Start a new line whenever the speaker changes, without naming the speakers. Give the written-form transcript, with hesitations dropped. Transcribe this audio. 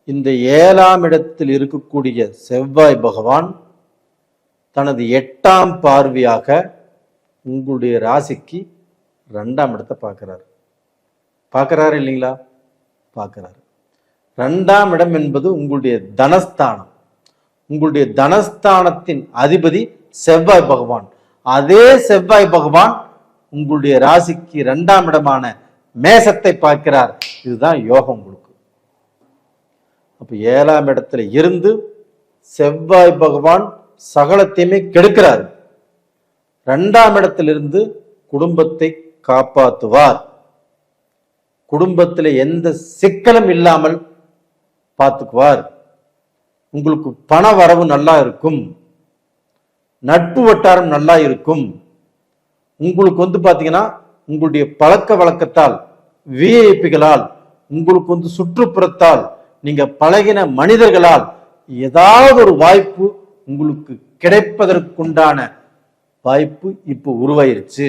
இந்த 7ஆம் இடத்தில் இருக்கக்கூடிய செவ்வாய் பகவான் தனது 8ஆம் பார்வையாக உங்களுடைய ராசிக்கு 2ஆம் இடத்தை பார்க்கிறாரு இல்லைங்களா? பார்க்கிறாரு. 2ஆம் இடம் என்பது உங்களுடைய தனஸ்தானம். உங்களுடைய தனஸ்தானத்தின் அதிபதி செவ்வாய் பகவான். அதே செவ்வாய் பகவான் உங்களுடைய ராசிக்கு 2ஆம் இடமான மேசத்தை பார்க்கிறார். இதுதான் யோகம் உங்களுக்கு. அப்ப 7ஆம் இடத்துல இருந்து செவ்வாய் பகவான் சகலத்தையுமே கெடுக்கிறார். 2ஆம் இடத்திலிருந்து குடும்பத்தை காப்பாற்றுவார். குடும்பத்தில் எந்த சிக்கலும் இல்லாமல் பார்த்துக்குவார். உங்களுக்கு பண வரவு நல்லா இருக்கும். நட்பு வட்டாரம் நல்லா இருக்கும். உங்களுக்கு பாத்தீங்கன்னா உங்களுடைய பழக்க வழக்கத்தால், விஐபிகளால், உங்களுக்கு சுற்றுப்புறத்தால், நீங்க பழகின மனிதர்களால் ஏதாவது ஒரு வாய்ப்பு உங்களுக்கு கிடைப்பதற்குண்டான வாய்ப்பு இப்போ உருவாயிருச்சு.